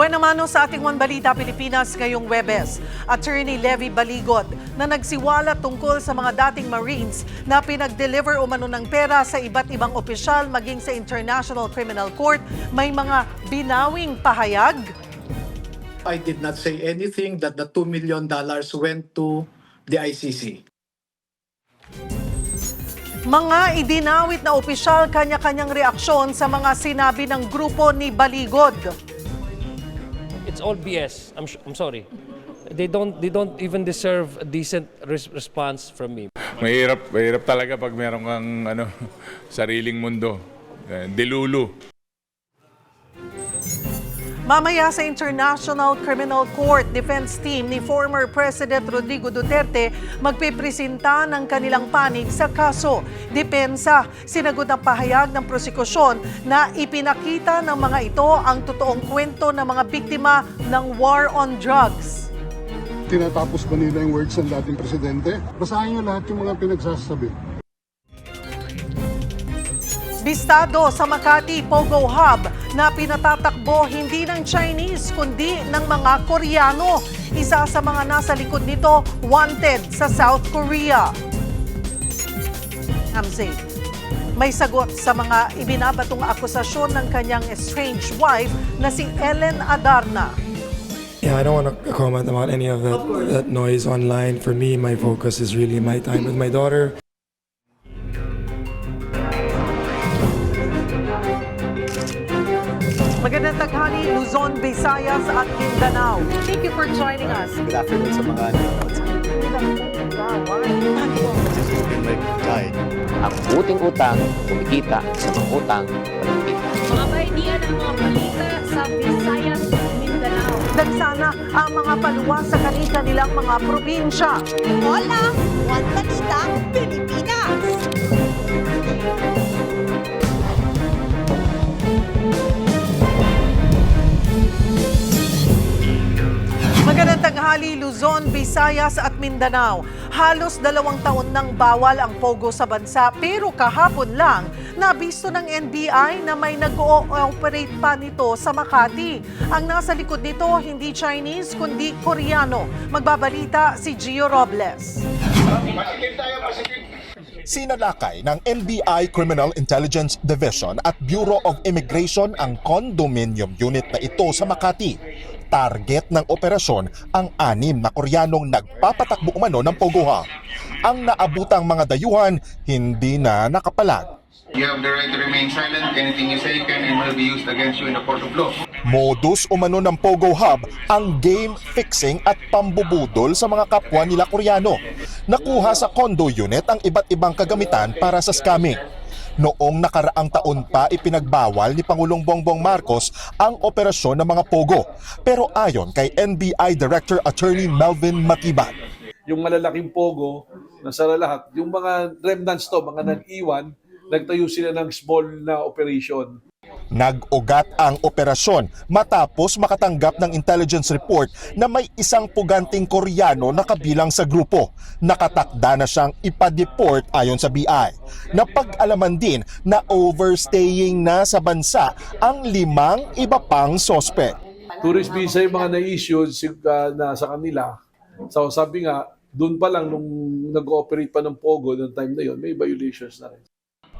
Buwan naman sa ating One Balita Pilipinas ngayong Webes, Attorney Levy Baligot na nagsiwalat tungkol sa mga dating Marines na pinag-deliver umano ng pera sa iba't ibang opisyal maging sa International Criminal Court, may mga binawing pahayag. I did not say anything that the $2 million went to the ICC. Mga idinawit na opisyal kanya-kanyang reaksyon sa mga sinabi ng grupo ni Baligod. It's all BS. I'm sorry. They don't even deserve a decent response from me. Mahirap talaga pag meron kang sariling mundo. Dilulu. Mamaya sa International Criminal Court, defense team ni former President Rodrigo Duterte magpipresenta ng kanilang panig sa kaso. Depensa, sinagot ang pahayag ng prosekusyon na ipinakita ng mga ito ang totoong kwento ng mga biktima ng war on drugs. Tinatapos ba nila yung words ng dating presidente? Basahin nyo lahat yung mga pinagsasabi. Bistado sa Makati Pogo Hub na pinatatakbo hindi ng Chinese kundi ng mga Koreano. Isa sa mga nasa likod nito, wanted sa South Korea. Hamze, may sagot sa mga ibinabatong akusasyon ng kanyang estranged wife na si Ellen Adarna. Yeah, I don't want to comment about any of that noise online. For me, my focus is really my time with my daughter. Magandang taghali, Luzon, Visayas at Mindanao. Thank you for joining us. Good afternoon sa mga Ang uting utang, kumikita sa mga utang, kumikita. Mga idea ng mga balita sa Visayas at Mindanao. Dagsana ang mga paluwas sa kanilang mga probinsya. Hola! One Balita, Pilipinas! Magandang tanghali, Luzon, Visayas at Mindanao. Halos 2 taon nang bawal ang pogo sa bansa pero kahapon lang nabisto ng NBI na may nag-ooperate pa nito sa Makati. Ang nasa likod nito hindi Chinese kundi Koreano. Magbabalita si Gio Robles. Sinalakay ng NBI Criminal Intelligence Division at Bureau of Immigration ang condominium unit na ito sa Makati. Target ng operasyon ang 6 na Koreanong nagpapatakbo umano ng Pogo Hub. Ang naabutang mga dayuhan hindi na nakapalag. You have the right to remain silent. Anything you say can and will be used against you in the court of law. Modus umano ng Pogo Hub ang game fixing at pambubudol sa mga kapwa nila Koreano. Nakuha sa condo unit ang iba't ibang kagamitan para sa scamming. Noong nakaraang taon pa ipinagbawal ni Pangulong Bongbong Marcos ang operasyon ng mga Pogo. Pero ayon kay NBI Director Attorney Melvin Makibat, yung malalaking Pogo, nasara lahat. Yung mga remnants to, mga nag-iwan, nagtayo sila ng small na operation. Nag-ugat ang operasyon matapos makatanggap ng intelligence report na may isang puganting Koreano na kabilang sa grupo. Nakatakda na siyang ipa-deport ayon sa BI. Napag-alaman din na overstaying na sa bansa ang 5 iba pang sospek. Tourist visa yung mga na-issue na sa kanila. So sabi nga, doon pa lang nung nag-ooperate pa ng Pogo noong time na yon, may violations na rin.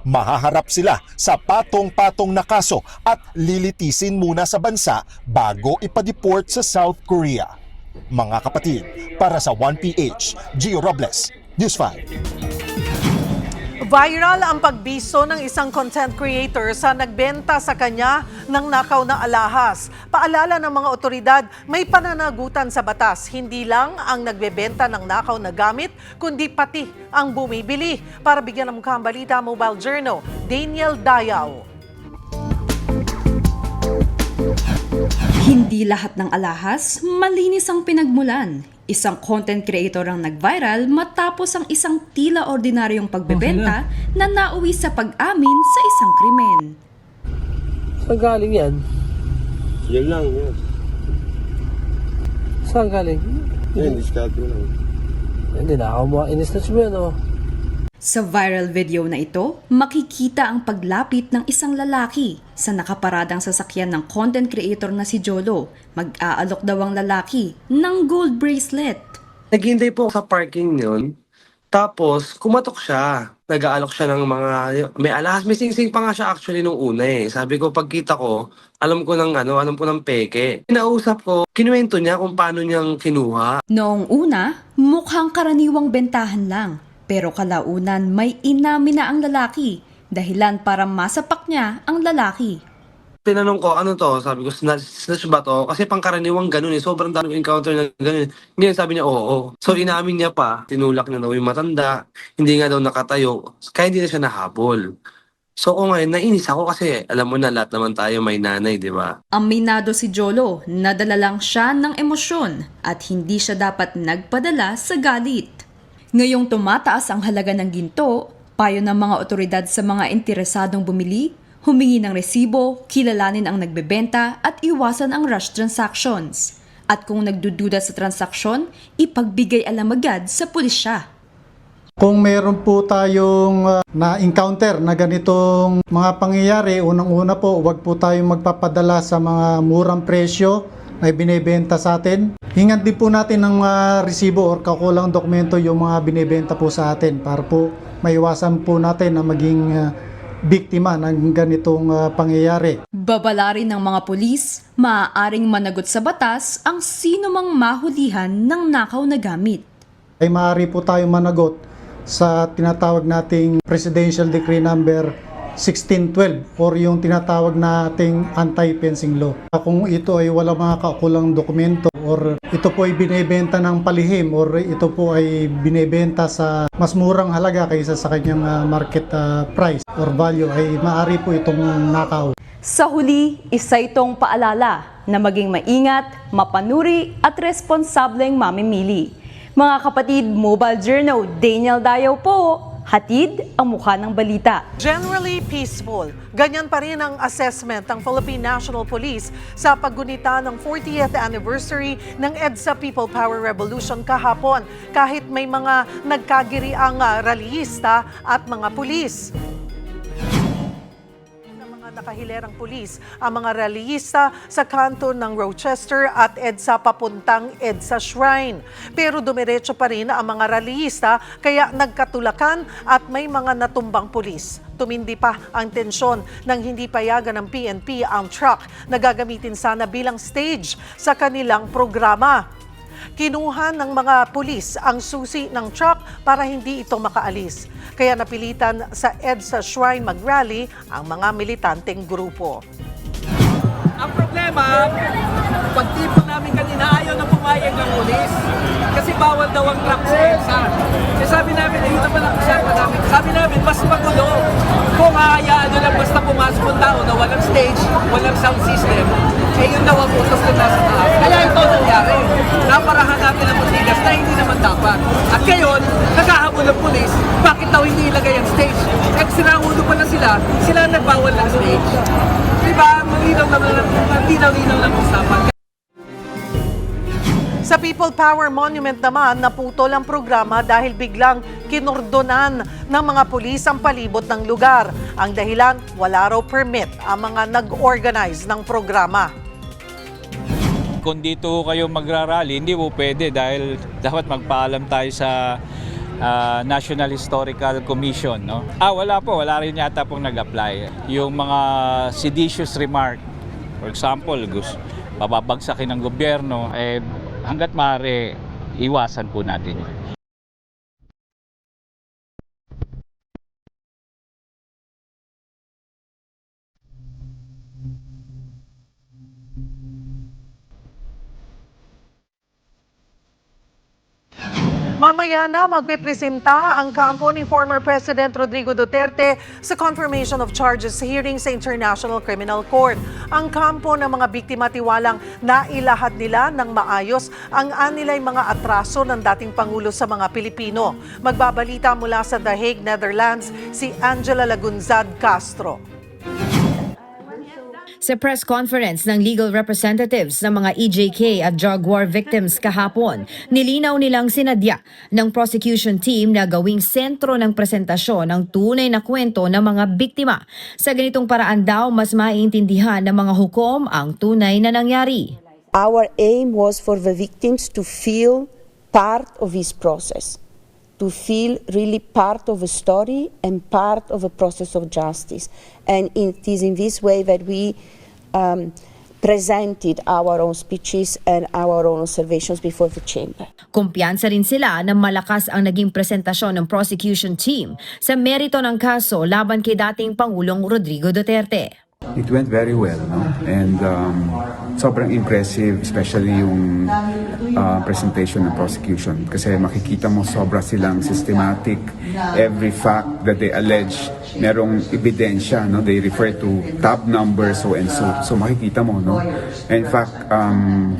Mahaharap sila sa patong-patong na kaso at lilitisin muna sa bansa bago ipa-deport sa South Korea. Mga kapatid, para sa 1PH, Gio Robles, News 5. Viral ang pagbiso ng isang content creator sa nagbenta sa kanya ng nakaw na alahas. Paalala ng mga otoridad, may pananagutan sa batas. Hindi lang ang nagbebenta ng nakaw na gamit, kundi pati ang bumibili. Para bigyan ng mukhang balita, Mobile Journal, Daniel Dayaw. Hindi lahat ng alahas malinis ang pinagmulan. Isang content creator ang nag-viral matapos ang isang tila ordinaryong pagbebenta na nauwi sa pag-amin sa isang krimen. Saan galing yan? Yan lang, yan. Saan galing? Yan, discount mo lang. Hindi na ako mo. In-snatch mo yan, oh. Sa viral video na ito, makikita ang paglapit ng isang lalaki sa nakaparadang sasakyan ng content creator na si Jolo. Mag-aalok daw ang lalaki ng gold bracelet. Naghihintay po ako sa parking yun. Tapos, kumatok siya. Nag-aalok siya ng mga, may alahas, may sing-sing pa nga siya actually nung una eh. Sabi ko, pagkita ko, alam ko ng peke. Kinausap ko, kinuwento niya kung paano niyang kinuha. Noong una, mukhang karaniwang bentahan lang. Pero kalaunan may inamin na ang lalaki, dahilan para masapak niya ang lalaki. Tinanong ko, ano to? Sabi ko, snatch ba to? Kasi pangkaraniwang ganun eh. Sobrang daming encounter na ganun. Ngayon sabi niya, oo. So inamin niya pa, tinulak niya daw yung matanda, hindi nga daw nakatayo, kaya hindi na siya nahabol. So kung ngayon, nainis ako kasi alam mo na lahat naman tayo may nanay, di ba? Aminado si Jolo, nadala lang siya ng emosyon at hindi siya dapat nagpadala sa galit. Ngayong tumataas ang halaga ng ginto, payo ng mga otoridad sa mga interesadong bumili, humingi ng resibo, kilalanin ang nagbebenta at iwasan ang rush transactions. At kung nagdududa sa transaksyon, ipagbigay alam agad sa pulisya. Kung meron po tayong na-encounter na ganitong mga pangyayari, unang-una po, huwag po tayong magpapadala sa mga murang presyo na binibenta sa atin. Hingan din po natin ng resibo or kakulang dokumento yung mga binibenta po sa atin para po maiwasan po natin na maging biktima ng ganitong pangyayari. Babala rin ng mga pulis, maaaring managot sa batas ang sino mang mahulihan ng nakaw na gamit. Ay maaari po tayo managot sa tinatawag nating Presidential Decree number 1612 or yung tinatawag nating anti-fencing law. Kung ito ay wala mga kakulang dokumento or ito po ay binebenta ng palihim or ito po ay binebenta sa mas murang halaga kaysa sa kanyang market price or value, ay maaari po itong nakaw. Sa huli, isa itong paalala na maging maingat, mapanuri at responsableng mamimili. Mga kapatid, Mobile Journal, Daniel Dayaw po. Hatid ang mukha ng balita. Generally peaceful. Ganyan pa rin ang assessment ng Philippine National Police sa paggunita ng 40th anniversary ng EDSA People Power Revolution kahapon, kahit may mga nagkagiriang rallyista at mga pulis. Nakahilerang pulis ang mga rallyista sa kanto ng Rochester at EDSA papuntang EDSA Shrine. Pero dumiretso pa rin ang mga rallyista kaya nagkatulakan at may mga natumbang pulis. Tumindi pa ang tensyon nang hindi payagan ng PNP ang truck na gagamitin sana bilang stage sa kanilang programa. Kinuha ng mga pulis ang susi ng truck para hindi ito makaalis. Kaya napilitan sa EDSA Shrine mag-rally ang mga militanteng grupo. Ang problema, pagtipon namin kanina, ayaw na pumayag ng pulis. Kasi bawal daw ang truck sa EDSA. Kasi sabi namin, ayun naman ang usapan namin. Sabi namin, mas magulo. Kung hayaan nyo lang basta pumasok ng tao na walang stage, walang sound system, eh yun daw ang utos na nasa taas. Kaya ito nangyari. Naparahan natin ang matigas na hindi naman dapat. At ngayon, naghahabol ng pulis, bakit daw hindi ilagay ang stage? At sinaulo pa na sila nagbawal ng stage. Diba? Malinaw lang usapan. Sa People Power Monument naman, naputol ang programa dahil biglang kinordonan ng mga pulis ang palibot ng lugar. Ang dahilan, wala raw permit ang mga nag-organize ng programa. Kung dito kayo magrarally, hindi po pwede dahil dapat magpaalam tayo sa National Historical Commission. No? Wala rin yata pong nag-apply. Yung mga seditious remark, for example, babagsakin ng gobyerno, hanggat maaari, iwasan po natin yun. Mamaya na magpipresenta ang kampo ni former President Rodrigo Duterte sa confirmation of charges hearing sa International Criminal Court. Ang kampo ng mga biktima tiwalang nailahad nila ng maayos ang anilay mga atraso ng dating Pangulo sa mga Pilipino. Magbabalita mula sa The Hague, Netherlands, si Angela Lagunzad Castro. Sa press conference ng legal representatives ng mga EJK at drug war victims kahapon, nilinaw nilang sinadya ng prosecution team na gawing sentro ng presentasyon ang tunay na kwento ng mga biktima. Sa ganitong paraan daw, mas maiintindihan ng mga hukom ang tunay na nangyari. Our aim was for the victims to feel part of this process, to feel really part of a story and part of a process of justice. And it is in this way that we presented our own speeches and our own observations before the chamber. Kumpiyansa rin sila na malakas ang naging presentasyon ng prosecution team sa merito ng kaso laban kay dating Pangulong Rodrigo Duterte. It went very well, no? And sobrang impressive, especially yung presentation ng prosecution. Kasi makikita mo sobra silang systematic. Every fact that they allege, merong ebidensya, no? They refer to tab numbers, so and so. So makikita mo, no? In fact,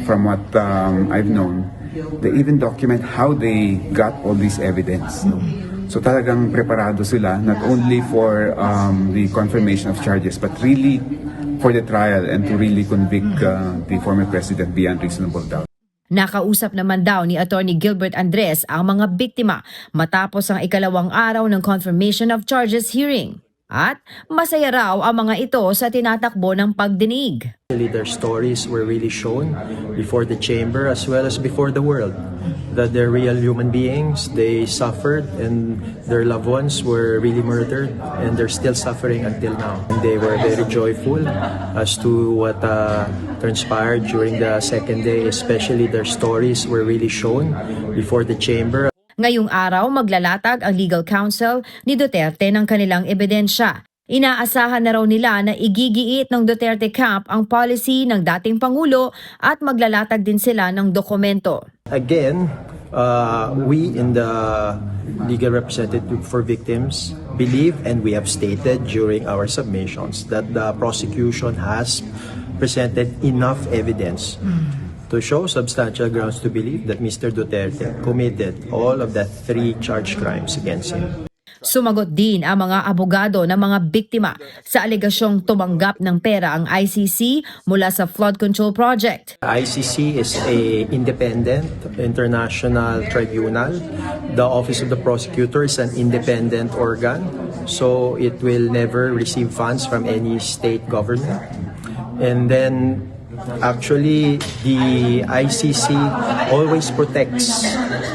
from what I've known, they even document how they got all this evidence, no? So talagang preparado sila not only for the confirmation of charges but really for the trial and to really convict the former president beyond reasonable doubt. Nakausap naman daw ni Attorney Gilbert Andres ang mga biktima matapos ang ikalawang araw ng confirmation of charges hearing. At masaya raw ang mga ito sa tinatakbo ng pagdinig. Their stories were really shown before the chamber as well as before the world. That they're real human beings, they suffered and their loved ones were really murdered and they're still suffering until now. And they were very joyful as to what transpired during the second day, especially their stories were really shown before the chamber. Ngayong araw, maglalatag ang legal counsel ni Duterte ng kanilang ebidensya. Inaasahan na raw nila na igigiit ng Duterte camp ang policy ng dating Pangulo at maglalatag din sila ng dokumento. Again, we in the legal representative for victims believe and we have stated during our submissions that the prosecution has presented enough evidence to show substantial grounds to believe that Mr. Duterte committed all of the 3 charged crimes against him. Sumagot din ang mga abogado ng mga biktima sa alegasyong tumanggap ng pera ang ICC mula sa Flood Control Project. ICC is a independent international tribunal. The Office of the Prosecutor is an independent organ, so it will never receive funds from any state government. And then actually, the ICC always protects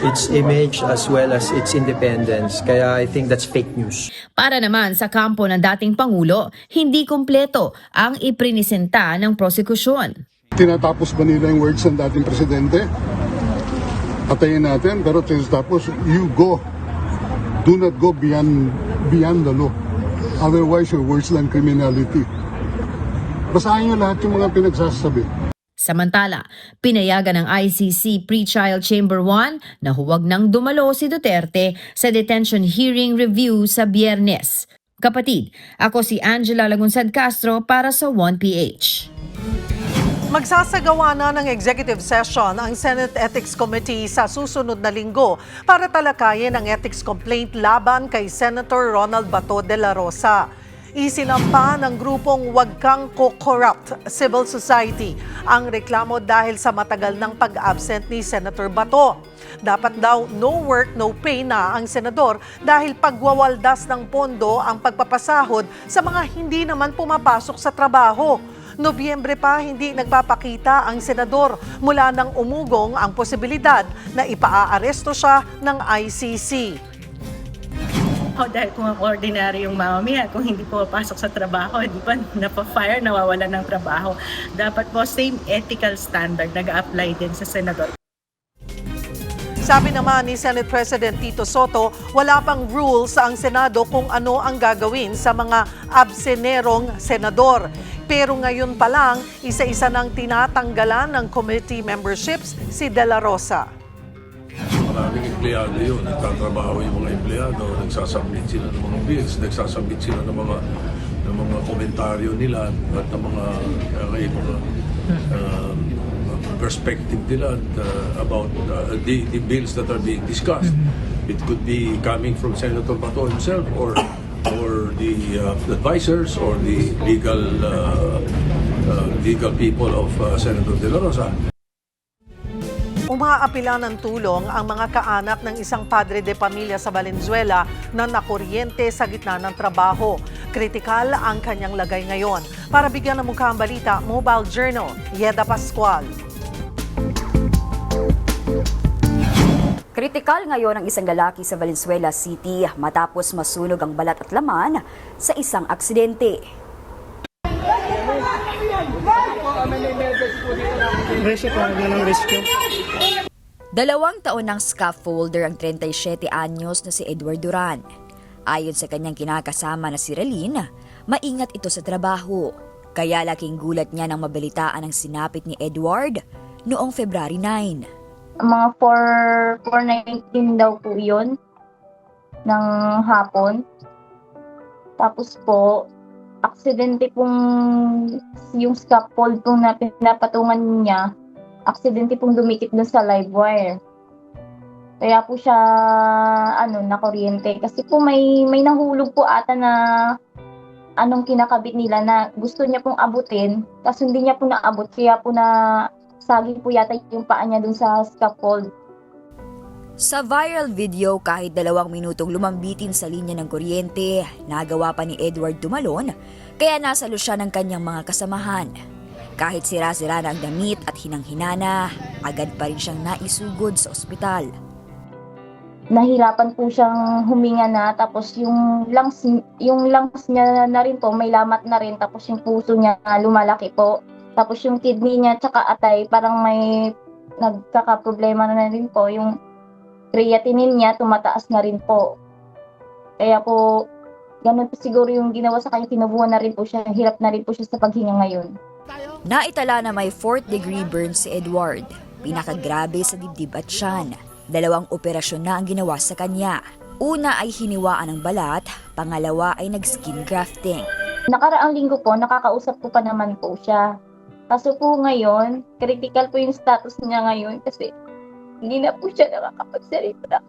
its image as well as its independence. Kaya I think that's fake news. Para naman sa kampo ng dating Pangulo, hindi kumpleto ang iprinisenta ng prosekusyon. Tinatapos ba nila yung words ng dating presidente? Patayin natin, pero tapos you go. Do not go beyond the law. Otherwise, your worse than criminality. Basahin niyo lahat yung mga pinagsasabi. Samantala, pinayagan ng ICC Pre-Trial Chamber 1 na huwag nang dumalo si Duterte sa detention hearing review sa Biyernes. Kapatid, ako si Angela Lagunsad Castro para sa 1PH. Magsasagawa na ng executive session ang Senate Ethics Committee sa susunod na linggo para talakayin ang ethics complaint laban kay Senator Ronald Bato de la Rosa. Isinampa ng grupong Wag Kang Co-Corrupt Civil Society ang reklamo dahil sa matagal ng pag-absent ni Senator Bato. Dapat daw no work, no pay na ang senador dahil pagwawaldas ng pondo ang pagpapasahod sa mga hindi naman pumapasok sa trabaho. Nobyembre pa hindi nagpapakita ang senador mula nang umugong ang posibilidad na ipaaaresto siya ng ICC. Dahil kung ang ordinaryong mamamayan, kung hindi po pasok sa trabaho, hindi pa napafire, nawawalan ng trabaho. Dapat po same ethical standard nag-apply din sa senador. Sabi naman ni Senate President Tito Soto, wala pang rules ang Senado kung ano ang gagawin sa mga absenerong senador. Pero ngayon pa lang, isa-isa nang tinatanggalan ng committee memberships si De La Rosa. Maraming empleyado yun, nagtatrabaho yung mga empleyado, nagsasubmit sila ng mga bills, nagsasubmit sila ng mga komentaryo nila at ng mga perspective nila about the bills that are being discussed. It could be coming from Senator Bato himself or the advisors or the legal legal people of Senator De La Rosa. Umaapila ng tulong ang mga kaanak ng isang padre de pamilya sa Valenzuela na nakuryente sa gitna ng trabaho. Kritikal ang kanyang lagay ngayon. Para bigyan ng mukha ang balita, Mobile Journal, Yeda Pascual. Kritikal ngayon ang isang lalaki sa Valenzuela City matapos masunog ang balat at laman sa isang aksidente. Dalawang taon ng scaffolder ang 37 anyos na si Edward Duran. Ayon sa kanyang kinakasama na si Relin, maingat ito sa trabaho. Kaya laking gulat niya nang mabalitaan ang sinapit ni Edward noong February 9. Mga 4:19 daw po yun ng hapon. Tapos po, aksidente pong yung scaffold pong na pinapatungan niya, aksidente pong dumikit dun sa live wire. Kaya po siya nakuryente. Kasi po may nahulog po ata na anong kinakabit nila na gusto niya pong abutin, kasi hindi niya po naabot. Kaya po na saging po yata yung paa niya dun sa scaffold. Sa viral video, kahit 2 minutong lumambitin sa linya ng kuryente, nagawa pa ni Edward tumalon, kaya nasalo siya ng kanyang mga kasamahan. Kahit sira-sira na ang damit at hinang-hinana, agad pa rin siyang naisugod sa ospital. Nahirapan po siyang huminga na, tapos yung lungs niya na rin po, may lamat na rin, tapos yung puso niya lumalaki po. Tapos yung kidney niya tsaka atay, parang may nagkakaproblema na rin po. Yung creatinine niya tumataas na rin po. Kaya po, ganun po siguro yung ginawa sa kanya, tinubuhan na rin po siya, hirap na rin po siya sa paghinga ngayon. Naitala na may 4th degree burn si Edward, pinakagrabe sa dibdib at tiyan. 2 operasyon na ang ginawa sa kanya. Una ay hiniwaan ng balat, pangalawa ay nag-skin grafting. Nakaraang linggo po, nakakausap ko pa naman po siya. Kaso po ngayon, critical po yung status niya ngayon kasi hindi na po siya nakakapagsalita.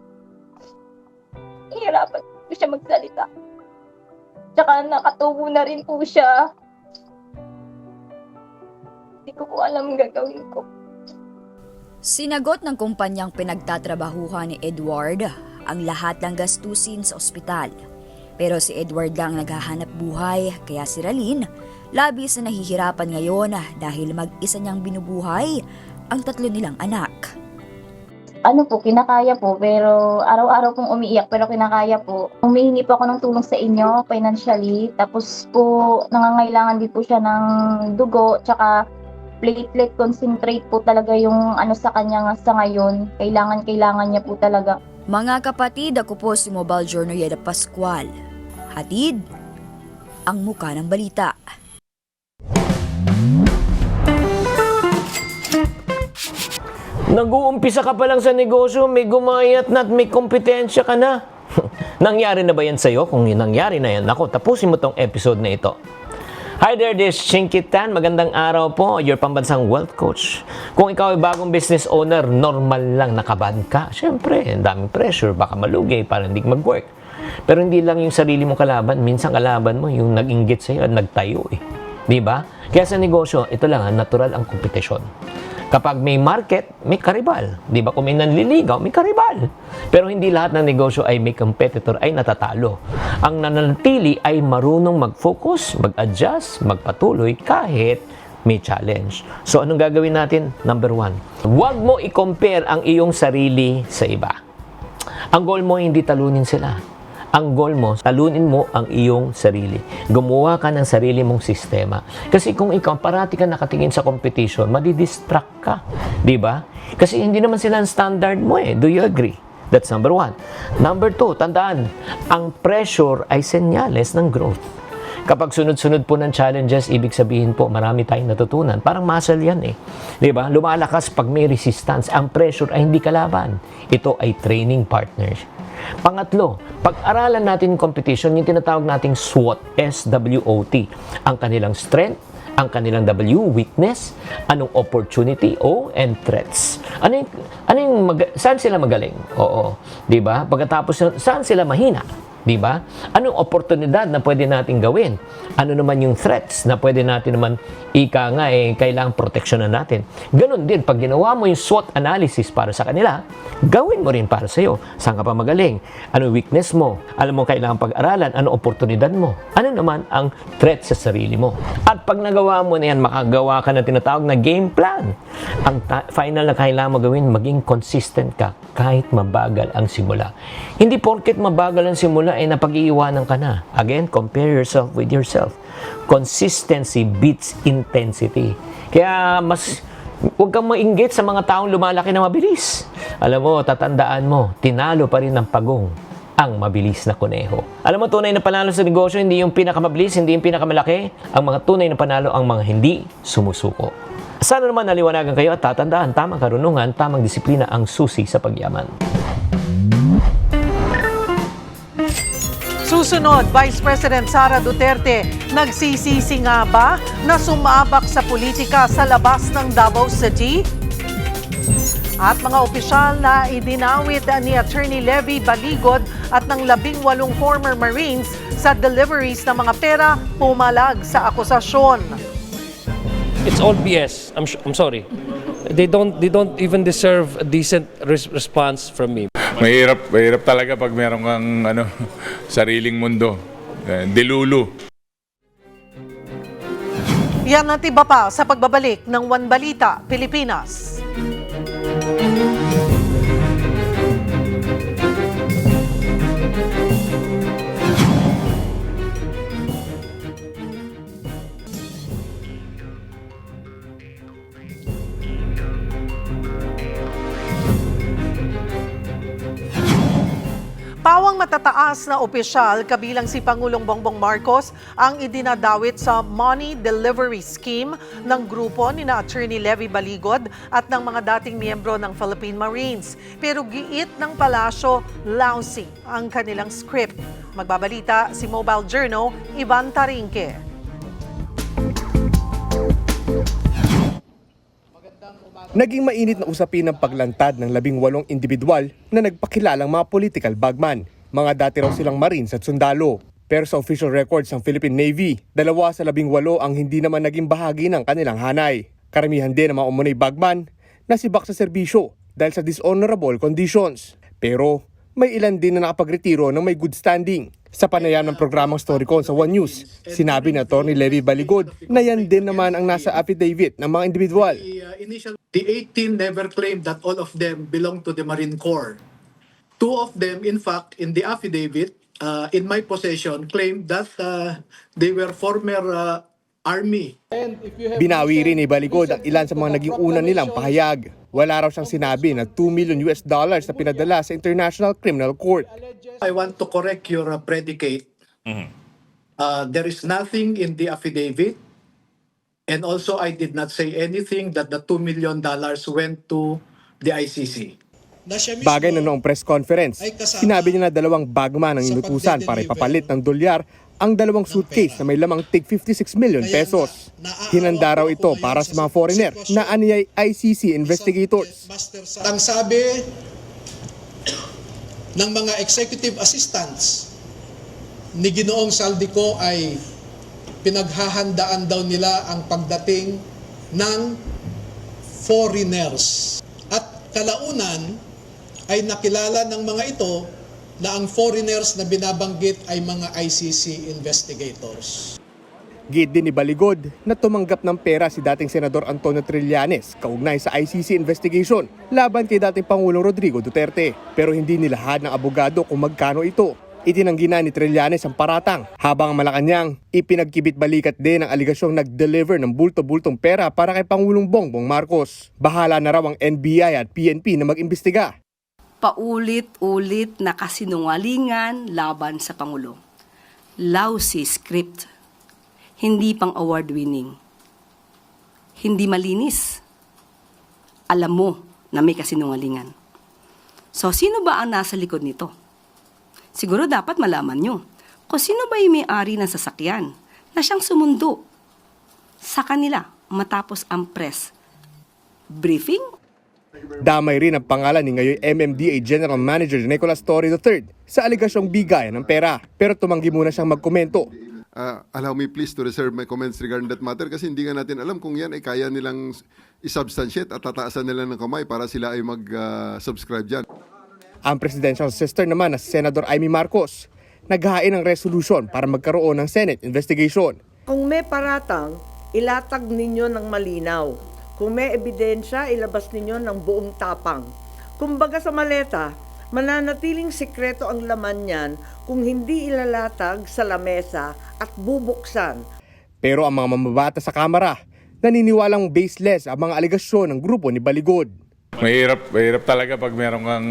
Hihirapan po siya magsalita. Tsaka nakatubo na rin po siya. Hindi ko po alam ang gagawin ko. Sinagot ng kumpanyang pinagtatrabahuhan ni Edward ang lahat ng gastusin sa ospital. Pero si Edward lang naghahanap buhay, kaya si Relin labis na nahihirapan ngayon dahil mag-isa niyang binubuhay ang 3 nilang anak. Kinakaya po, pero araw-araw pong umiiyak, pero kinakaya po. Humihingi po ako ng tulong sa inyo financially, tapos po nangangailangan din po siya ng dugo, tsaka platelet concentrate po talaga yung sa kanya sa ngayon. Kailangan niya po talaga. Mga kapatid, ako po si Mobile Journal Yeda Pascual. Hatid ang muka ng balita. Nag-uumpisa ka pa lang sa negosyo, may gumayat na at may kompetensya ka na. Nangyari na ba yan sa'yo? Kung nangyari na yan, ako, tapusin mo tong episode na ito. Hi there, this is Chinky Tan. Magandang araw po, your pambansang wealth coach. Kung ikaw ay bagong business owner, normal lang nakabad ka. Siyempre, ang daming pressure, baka malugi para hindi mag-work. Pero hindi lang yung sarili mong kalaban, minsan kalaban mo yung nag-inggit sa'yo at nagtayo eh. Di ba? Kaya sa negosyo, ito lang, natural ang kompetisyon. Kapag may market, may karibal. Di ba? Kung may nanliligaw, may karibal. Pero hindi lahat ng negosyo ay may competitor ay natatalo. Ang nananatili ay marunong mag-focus, mag-adjust, magpatuloy kahit may challenge. So, anong gagawin natin? Number 1, huwag mo i-compare ang iyong sarili sa iba. Ang goal mo hindi talunin sila. Ang goal mo, talunin mo ang iyong sarili. Gumawa ka ng sarili mong sistema. Kasi kung ikaw parati ka nakatingin sa competition, madidistract ka. Di ba? Kasi hindi naman sila ang standard mo eh. Do you agree? That's number 1. Number 2, tandaan, ang pressure ay senyales ng growth. Kapag sunod-sunod po ng challenges, ibig sabihin po, marami tayong natutunan. Parang muscle yan eh. Di ba? Lumalakas pag may resistance. Ang pressure ay hindi kalaban. Ito ay training partners. Pangatlo, pag-aralan natin competition, yung tinatawag nating SWOT, S-W-O-T. Ang kanilang strength, ang kanilang W, weakness, anong opportunity, O, and threats. Saan sila magaling? Oo. Di ba? Pagkatapos, saan sila mahina? Di ba? Anong oportunidad na pwede natin gawin? Ano naman yung threats na pwede natin naman kailangang proteksyonan natin? Ganon din, pag ginawa mo yung SWOT analysis para sa kanila, gawin mo rin para sa'yo. Saan ka pa magaling? Ano weakness mo? Alam mo kailangan pag-aralan? Ano oportunidad mo? Ano naman ang threat sa sarili mo? At pag nagawa mo na yan, makagawa ka na tinatawag na game plan. Ang final na kailangan mo gawin, maging consistent ka kahit mabagal ang simula. Hindi porket mabagal ang simula ay napag-iiwanan ka na. Again, compare yourself with yourself. Consistency beats intensity. Kaya huwag kang mainggit sa mga taong lumalaki na mabilis. Alam mo, tatandaan mo, tinalo pa rin ng pagong ang mabilis na kuneho. Alam mo, tunay na panalo sa negosyo, hindi yung pinakamabilis, hindi yung pinakamalaki. Ang mga tunay na panalo, ang mga hindi sumusuko. Sana naman naliwanagan kayo at tatandaan, tamang karunungan, tamang disiplina ang susi sa pagyaman. Susunod, Vice President Sara Duterte, nagsisisi nga ba na sumabak sa politika sa labas ng Davao City? At mga opisyal na idinawit ni Attorney Levy Baligod at ng 18 former Marines sa deliveries ng mga pera pumalag sa akusasyon. It's all BS. I'm sorry. They don't even deserve a decent response from me. Mahirap talaga pag meron kang sariling mundo. Dilulu. Yan at iba pa sa pagbabalik ng One Balita, Pilipinas. Pawang matataas na opisyal kabilang si Pangulong Bongbong Marcos ang idinadawit sa money delivery scheme ng grupo ni na Attorney Levy Baligod at ng mga dating miyembro ng Philippine Marines. Pero giit ng palasyo, lousy ang kanilang script. Magbabalita si Mobile Journal, Ivan Tarinque. Naging mainit na usapin ng paglantad ng 18 individual na nagpakilalang mga political bagman. Mga dati raw silang Marines at sundalo. Pero sa official records ng Philippine Navy, 2 sa 18 ang hindi naman naging bahagi ng kanilang hanay. Karamihan din ng mga umunay bagman nasibak sa serbisyo dahil sa dishonorable conditions. Pero may ilan din na nakapagretiro ng may good standing. Sa panayam ng programang Storycon sa One News, sinabi ni Atty. Levy Baligod na yan din naman ang nasa affidavit ng mga individual. The 18 never claimed that all of them belong to the Marine Corps. 2 of them, in fact, in the affidavit, in my possession, claimed that they were former Army. Binawi rin ni Baligod ang ilan sa mga naging una nilang pahayag. Wala raw siyang sinabi na $2 million na pinadala sa International Criminal Court. I want to correct your predicate. There is nothing in the affidavit. And also, I did not say anything that the $2 million went to the ICC. Bagay na noong press conference, sinabi niya na 2 bagman ang inutusan para ipapalit ng dolyar ang 2 suitcase na may lamang tig 56 million pesos. Hinanda raw ito para sa mga foreigner na aniyay ICC investigators. Ang sabi ng mga executive assistants ni Ginoong Saldico ay pinaghahandaan daw nila ang pagdating ng foreigners. At kalaunan ay nakilala ng mga ito na ang foreigners na binabanggit ay mga ICC investigators. Giit din ni Baligod na tumanggap ng pera si dating Senador Antonio Trillanes kaugnay sa ICC investigation laban kay dating Pangulong Rodrigo Duterte. Pero hindi nilahad ng abogado kung magkano ito. Itinanggi na ni Trillanes ang paratang, habang ang Malacanang ipinagkibit-balikat din ang aligasyong nag-deliver ng bulto-bultong pera para kay Pangulong Bongbong Marcos. Bahala na raw ang NBI at PNP na mag-imbestiga. Paulit-ulit na kasinungalingan laban sa Pangulo. Lousy script. Hindi pang award-winning. Hindi malinis. Alam mo na may kasinungalingan. So, sino ba ang nasa likod nito? Siguro dapat malaman nyo kung sino ba yung may-ari ng sasakyan na siyang sumundo sa kanila matapos ang press briefing. Damay rin ang pangalan ni ngayon MMDA General Manager Nicolas Torre III sa aligasyong bigayan ng pera. Pero tumanggi muna siyang magkomento. Allow me please to reserve my comments regarding that matter kasi hindi nga natin alam kung yan ay kaya nilang isubstantiate at tataasan nila ng kamay para sila ay mag-subscribe dyan. Ang presidential sister naman na si Senador Amy Marcos naghain ng resolution para magkaroon ng Senate investigation. Kung may paratang, ilatag ninyo ng malinaw. Kung may ebidensya, ilabas ninyo ng buong tapang. Kumbaga sa maleta, mananatiling sikreto ang laman niyan kung hindi ilalatag sa lamesa at bubuksan. Pero ang mga mamabata sa Kamara, naniniwalang baseless ang mga aligasyon ng grupo ni Baligod. Mahirap talaga pag meron kang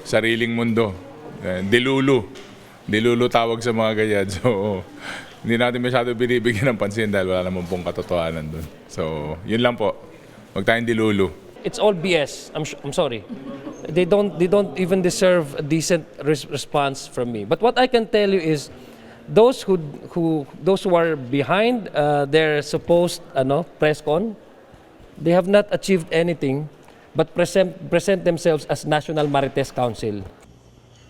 sariling mundo. Dilulu tawag sa mga ganyan. So, hindi natin masyado binibigyan ng pansin dahil wala naman pong katotohanan doon. So, yun lang po. Huwag tayong dilulu. It's all BS. I'm sorry. They don't even deserve a decent response from me. But what I can tell you is those who are behind their supposed press con, they have not achieved anything but present themselves as National Marites Council.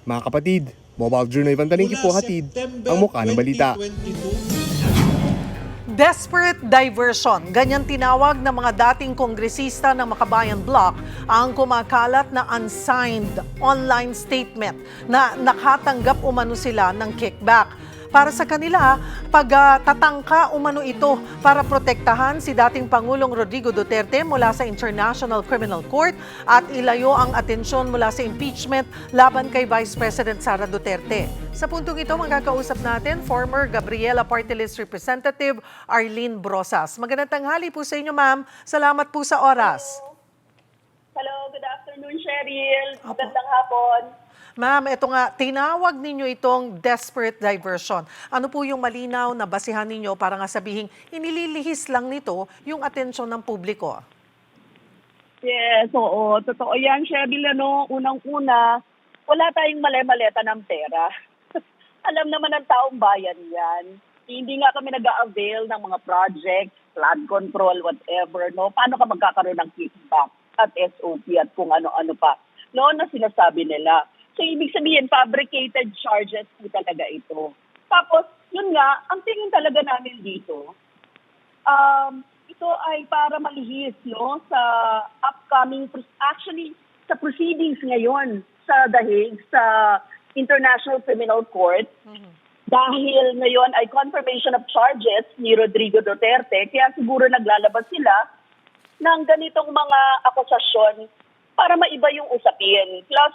Mga kapatid, Mobile Journal Ivan Talingki po hatid ang mukha ng balita. Desperate diversion, ganyan tinawag ng mga dating kongresista ng Makabayan Bloc ang kumakalat na unsigned online statement na nakatanggap umano sila ng kickback. Para sa kanila, pagtatangka umano ito para protektahan si dating Pangulong Rodrigo Duterte mula sa International Criminal Court at ilayo ang atensyon mula sa impeachment laban kay Vice President Sara Duterte. Sa puntong ito, magkakausap natin former Gabriela Party List Representative Arlene Brosas. Magandang tanghali po sa inyo, ma'am. Salamat po sa oras. Hello, good afternoon, Cheryl. Magandang hapon. Ma'am, ito nga, tinawag ninyo itong desperate diversion. Ano po yung malinaw na basihan ninyo para nga sabihing inililihis lang nito yung atensyon ng publiko? Yes, oo. Totoo yan, Cheryl. Unang-una, wala tayong mali-maleta ng pera. Alam naman ng taong bayan yan. Hindi nga kami nag-a-avail ng mga projects, flood control, whatever. Paano ka magkakaroon ng kickback at SOP at kung ano-ano pa na sinasabi nila. So, ibig sabihin, fabricated charges po talaga ito. Tapos, yun nga, ang tingin talaga namin dito, ito ay para malihis, sa upcoming, actually, sa proceedings ngayon sa The Hague, sa International Criminal Court, dahil ngayon ay confirmation of charges ni Rodrigo Duterte, kaya siguro naglalabas sila ng ganitong mga akusasyon para maiba yung usapin. Plus,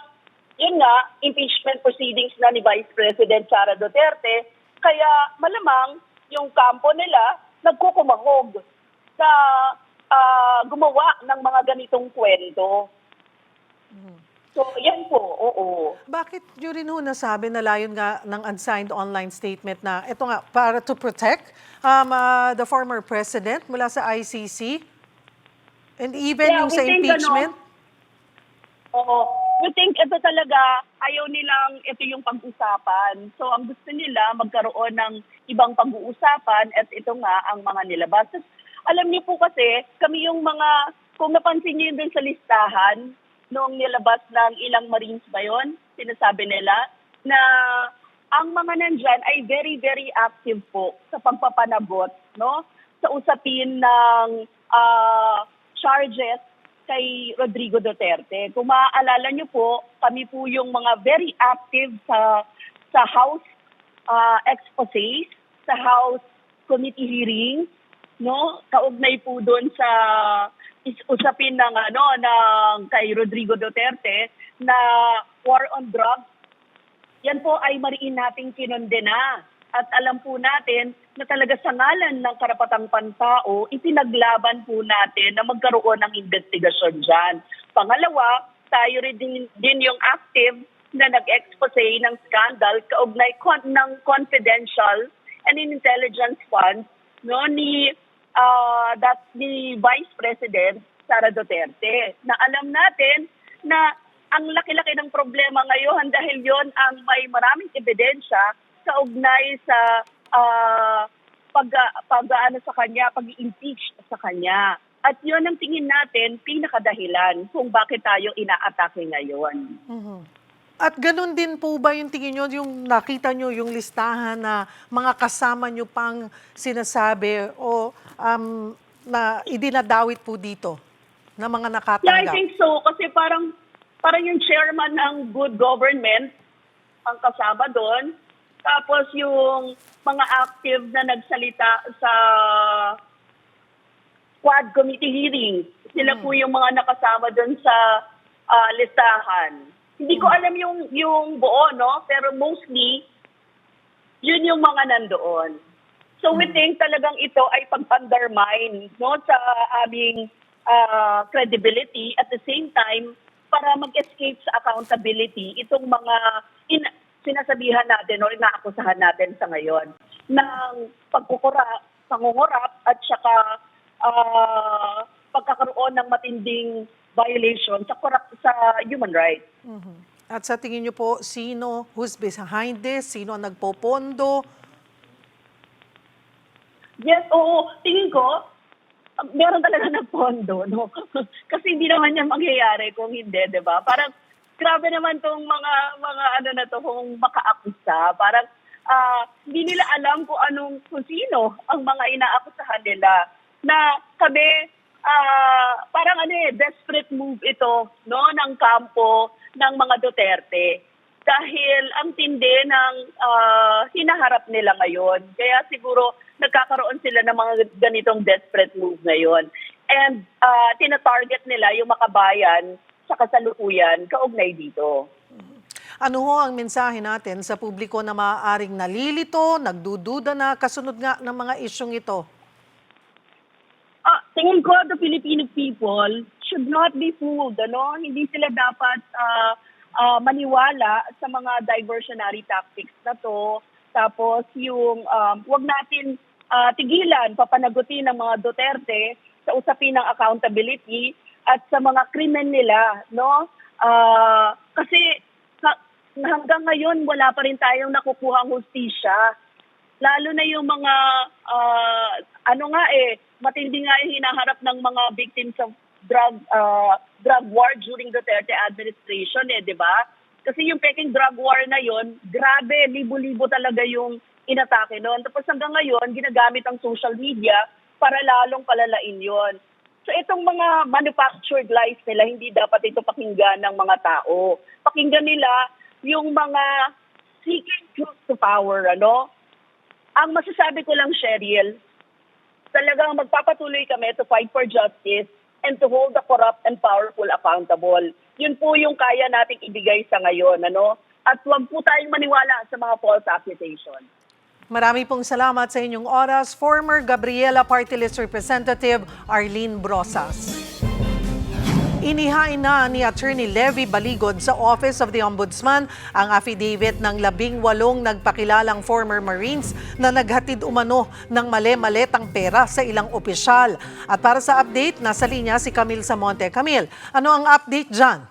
yun nga, impeachment proceedings na ni Vice President Sara Duterte, kaya malamang yung kampo nila nagkukumahog sa gumawa ng mga ganitong kwento. So, yan po, oo. Bakit nyo rin nasabi na layon nga ng unsigned online statement na ito nga, para to protect the former president mula sa ICC? And even yung sa impeachment? Oo. We think ito talaga, ayaw nilang ito yung pag-usapan. So, ang gusto nila, magkaroon ng ibang pag-uusapan at ito nga ang mga nilabas. Alam niyo po kasi, kami yung mga, kung napansin niyo dun sa listahan, noong nilabas ng ilang Marines ba yun, sinasabi nila, na ang mga nandyan ay very, very active po sa pagpapanagot, sa usapin ng charges kay Rodrigo Duterte. Kung maaalala niyo po, kami po yung mga very active sa House exposés, sa House committee hearings, kaugnay po doon sa usapin ng kay Rodrigo Duterte na war on drugs. Yan po ay mariin nating kinondena. At alam po natin na talaga sa ngalan ng karapatang pantao, ipinaglaban po natin na magkaroon ng investigasyon dyan. Pangalawa, tayo rin din yung active na nag-expose ng scandal kaugnay ng confidential and intelligence funds ni Vice President Sara Duterte. Na alam natin na ang laki-laki ng problema ngayon dahil yon ang may maraming ebidensya kaugnay sa pag-impeach sa kanya. At yun ang tingin natin pinakadahilan kung bakit tayo inaatake ngayon. At ganun din po ba yung tingin nyo, yung nakita nyo yung listahan na mga kasama nyo pang sinasabi o na idinadawit po dito na mga Yeah, I nakatanggap? think so. Kasi parang yung chairman ng good government ang kasama doon. Tapos yung mga active na nagsalita sa Quad Committee hearing, sila po yung mga nakasama doon sa listahan. Hindi ko alam yung buo, no? Pero mostly, yun yung mga nandoon. So we think talagang ito ay pag-undermine, no, sa aming credibility. At the same time, para mag-escape sa accountability, itong mga sinasabihan natin o inaakusahan natin sa ngayon ng pangungurap at saka pagkakaroon ng matinding violation sa human rights. At sa tingin nyo po, who's behind this? Sino ang nagpopondo? Yes, oo. Tingin ko, meron talaga ng pondo, no? Kasi hindi naman yan mangyayari kung hindi, di ba? Parang, grabe naman tong mga ano na to, kung makaakusa. Parang, hindi nila alam kung sino ang mga inaakusahan nila. Na kami, parang desperate move ito, no, ng kampo ng mga Duterte. Dahil ang tindi ng hinaharap nila ngayon. Kaya siguro nagkakaroon sila ng mga ganitong desperate move ngayon. And tina-target nila yung makabayan sa kasalukuyan kaugnay dito. Ano ho ang mensahe natin sa publiko na maaaring nalilito, nagdududa na kasunod nga ng mga isyong ito? Tingin ko, the Filipino people should not be fooled. Ano? Hindi sila dapat maniwala sa mga diversionary tactics na to. Tapos yung wag natin tigilan, papanagutin ng mga Duterte sa usapin ng accountability at sa mga krimen nila, no? Kasi hanggang ngayon wala pa rin tayong nakukuhang hustisya. Lalo na yung mga matindi nga yung hinaharap ng mga victims of drug war during Duterte administration, di ba? Kasi yung peking drug war na yon, grabe, libo-libo talaga yung inatake noon. Tapos hanggang ngayon, ginagamit ang social media para lalong palalain yon. So itong mga manufactured lies nila, hindi dapat ito pakinggan ng mga tao. Pakinggan nila yung mga seeking truth to power, ano? Ang masasabi ko lang, Cheryl, talagang magpapatuloy kami to fight for justice and to hold the corrupt and powerful accountable. Yun po yung kaya nating ibigay sa ngayon, ano? At huwag po tayong maniwala sa mga false accusations. Marami pong salamat sa inyong oras, former Gabriela Party List Representative Arlene Brosas. Inihain na ni Attorney Levy Baligod sa Office of the Ombudsman ang affidavit ng 18 nagpakilalang former Marines na naghatid umano ng mali-maletang pera sa ilang opisyal. At para sa update, nasa linya si Camille Samonte. Camille, ano ang update dyan?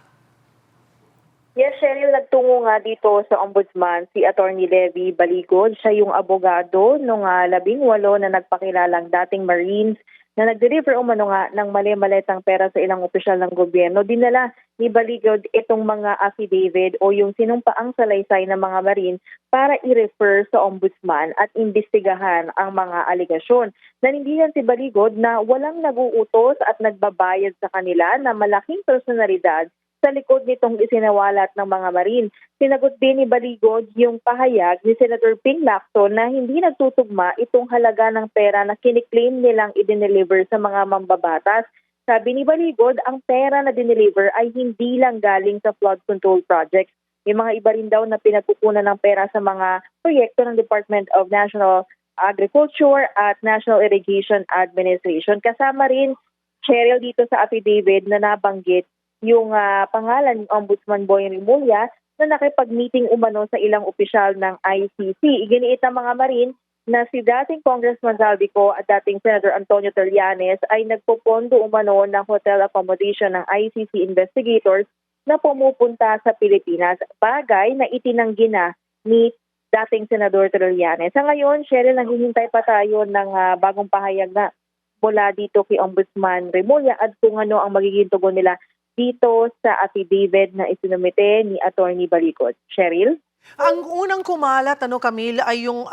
Yes, Cheryl, nagtungo nga dito sa Ombudsman si Attorney Levy Baligod. Siya yung abogado ng 18 na nagpakilalang dating Marines na nag-deliver umano nga ng mali-maletang pera sa ilang opisyal ng gobyerno. Dinala ni Baligod itong mga affidavit o yung sinumpaang salaysay ng mga Marine para i-refer sa Ombudsman at imbestigahan ang mga aligasyon. Nanindigan si Baligod na walang naguutos at nagbabayad sa kanila na malaking personalidad sa likod nitong isinawalat ng mga Marine. Sinagot din ni Baligod yung pahayag ni Senator Ping Lacson na hindi nagtutugma itong halaga ng pera na kiniklaim nilang i-deliver sa mga mambabatas. Sabi ni Baligod, ang pera na dineliver ay hindi lang galing sa flood control projects. May mga iba rin daw na pinagkukunan ng pera sa mga proyekto ng Department of National Agriculture at National Irrigation Administration. Kasama rin, Cheryl, dito sa affidavit na nabanggit yung pangalan ng Ombudsman Boyeng Rimulya na nakipag-meeting umano sa ilang opisyal ng ICC. Iginiit ng mga Marine na si dating Congressman Zaldico at dating Senator Antonio Trillanes ay nagpopondo umano ng hotel accommodation ng ICC investigators na pumupunta sa Pilipinas. Bagay na itinanggi na ni dating Senador Trillanes. Sa ngayon, Cheryl, naghihintay pa tayo ng bagong pahayag na mula dito kay Ombudsman Remulla at kung ano ang magiging tugon nila dito sa affidavit na isinumite ni Attorney Balicod. Cheryl? Ang unang kumalat, Camille, ay yung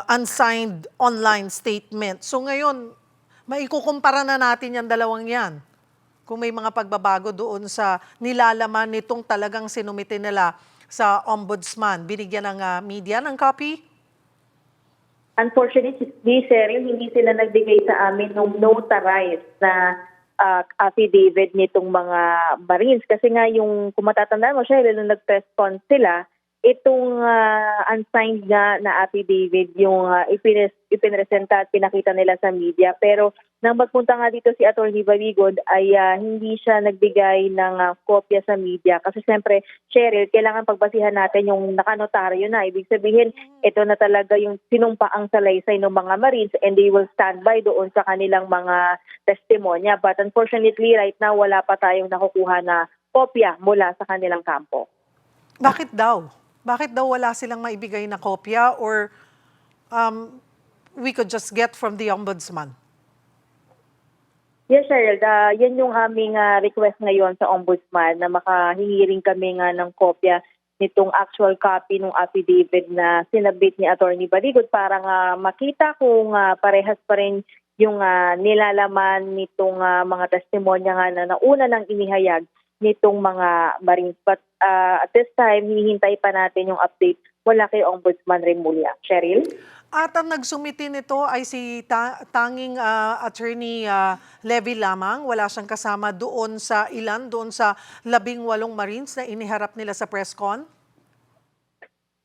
unsigned online statement. So ngayon, maikukumpara na natin yung dalawang yan. Kung may mga pagbabago doon sa nilalaman nitong talagang sinumite nila sa Ombudsman. Binigyan ng media ng copy? Unfortunately, Cheryl, hindi sila nagbigay sa amin ng notarized na affidavit nitong mga Marines. Kasi nga yung, kung matatandaan mo, Cheryl, nung nag-press con sila, itong unsigned nga na affidavit yung ipinresenta at pinakita nila sa media. Pero nang magpunta nga dito si Attorney Baligod ay hindi siya nagbigay ng kopya sa media. Kasi siyempre, Cheryl, kailangan pagbasihan natin yung nakanotaryo na. Ibig sabihin, ito na talaga yung sinumpaang salaysay ng mga Marines and they will stand by doon sa kanilang mga testimonya. But unfortunately, right now, wala pa tayong nakukuha na kopya mula sa kanilang kampo. Bakit daw? Bakit daw wala silang maibigay na kopya or we could just get from the Ombudsman? Yes, Cheryl. Yan yung aming request ngayon sa Ombudsman na makahingi rin kami nga ng kopya nitong actual copy ng affidavit na sinabit ni Attorney Baligod para nga makita kung parehas pa rin yung nilalaman nitong mga testimonya nga na nauna nang inihayag nitong mga Marines. But at this time, hinihintay pa natin yung update mula kay Ombudsman Remulla. Cheryl? At ang nagsumiti nito ay si tanging Attorney Levy lamang. Wala siyang kasama doon sa 18 Marines na iniharap nila sa press con?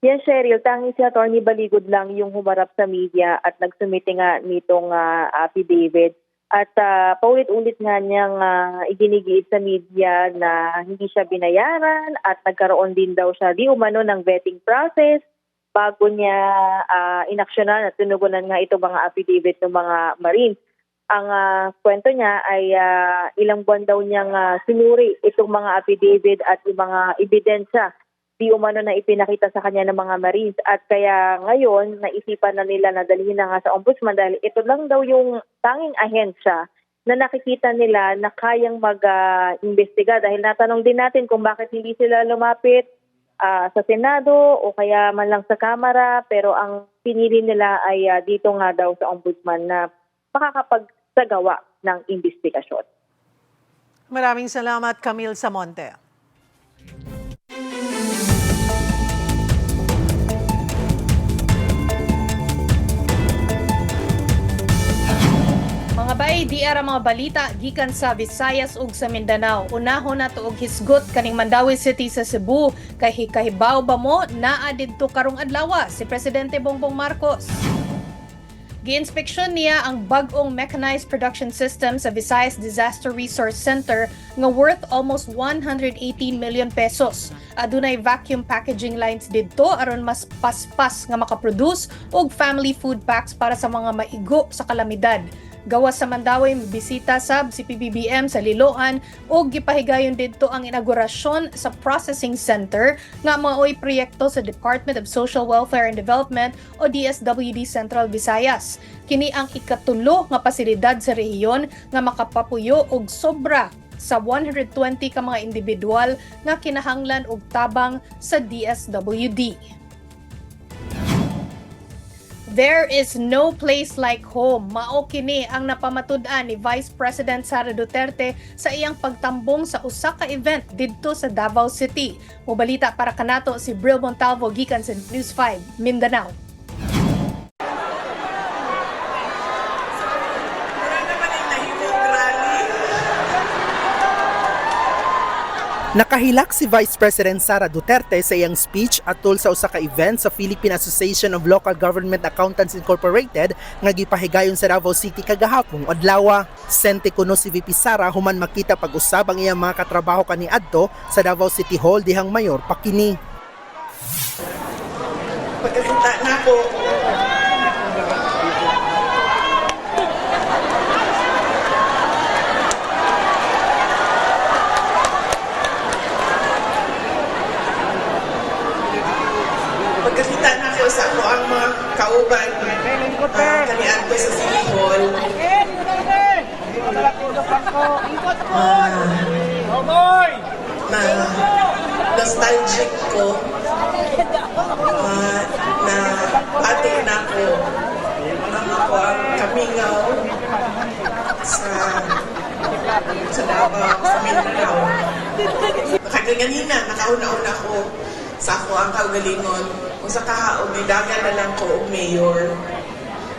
Yes, Cheryl. Tanging si Attorney Baligod lang yung humarap sa media at nagsumiti nga nitong affidavit. At paulit-ulit nga niyang iginigiit sa media na hindi siya binayaran at nagkaroon din daw siya di umano ng vetting process bago niya inaksyonan at tunugunan nga ito mga affidavit ng mga Marines. Ang kwento niya ay ilang buwan daw niyang sinuri itong mga affidavit at yung mga ebidensya di umano na ipinakita sa kanya ng mga Marines. At kaya ngayon, naisipan na nila na dalhin na nga sa Ombudsman dahil ito lang daw yung tanging ahensya na nakikita nila na kayang mag-imbestiga. Dahil natanong din natin kung bakit hindi sila lumapit sa Senado o kaya man lang sa Kamara. Pero ang pinili nila ay dito nga daw sa Ombudsman na makakapagsagawa ng imbestigasyon. Maraming salamat, Camille Samonte. Mga bay, di ara mga balita gikan sa Visayas ug sa Mindanao. Unahon na tuog hisgot kaning Mandawi City sa Cebu kay hikahibaw ba mo naa didto karong adlaw si Presidente Bongbong Marcos. Gi-inspeksyon niya ang bag-ong mechanized production system sa Visayas Disaster Resource Center nga worth almost 118 million pesos. Adunay vacuum packaging lines didto aron mas paspas nga makaproduce og family food packs para sa mga maigo sa kalamidad. Gawas sa Mandawi, bisita sab si PBBM sa Liloan o gipahigayon didto ang inaugurasyon sa processing center nga maoy proyekto sa Department of Social Welfare and Development o DSWD Central Visayas. Kini ang ikatulo nga pasilidad sa rehiyon nga makapapuyo og sobra sa 120 ka mga individual nga kinahanglan og tabang sa DSWD. There is no place like home. Mao kini ang napamatud-an ni Vice President Sara Duterte sa iyang pagtambong sa usa ka event didto sa Davao City. Mobalita para kanato si Bril Montalvo gikan sa News 5 Mindanao. Nakahilak si Vice President Sara Duterte sa iyang speech atol sa usa ka event sa Philippine Association of Local Government Accountants Incorporated nga gipahigayon sa Davao City kagahapon adlaw. Sente kuno si VP Sara human makita pag-usab ang iyang mga katrabaho kaniadto sa Davao City Hall dihang mayor pa kini. Pagkakita na po. Pagkakita na ko sa ako ang mga kauban kaniadto sa City Hall. na nostalgic ko na ate na ko ang ako ang kamingaw sa Davao, sa Mindanao. Nakaganina, nakauna-una ko sa ako ang kaugalingon. Kung sa kahaog, nidagan na lang ko og mayor.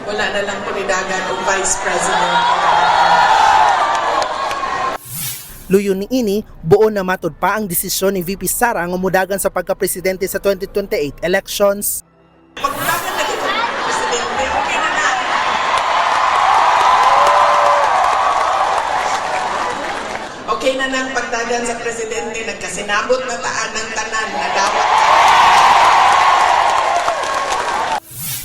Wala na lang ko nidagan og vice president. Luyo ni ini, buo na matud pa ang desisyon ni VP Sara nga mudagan sa pagka-presidente sa 2028 elections. Magmulagan na ito, presidente, okay na na. Okay na nang pagdagan sa presidente, nagkasinabot na taan ng tanan na dapat.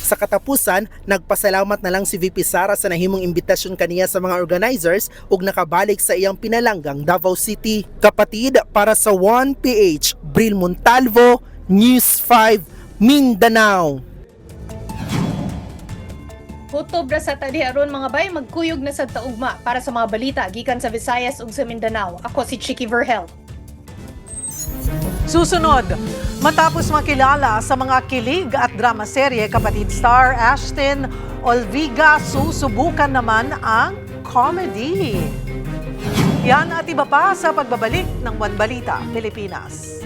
Sa katapusan, nagpasalamat na lang si VP Sara sa nahimong imbitasyon kaniya sa mga organizers ug nakabalik sa iyang pinalanggang Davao City. Kapatid, para sa 1PH, Bril Montalvo, News 5, Mindanao. Hutobra sa tadi aron mga bay, magkuyog na sa taugma para sa mga balita gikan sa Visayas ug sa Mindanao. Ako si Chicky Verhel. Susunod, matapos makilala sa mga kilig at drama serye, kapatid star Ashton Olviga susubukan naman ang comedy. Yan at iba pa sa pagbabalik ng One Balita Pilipinas.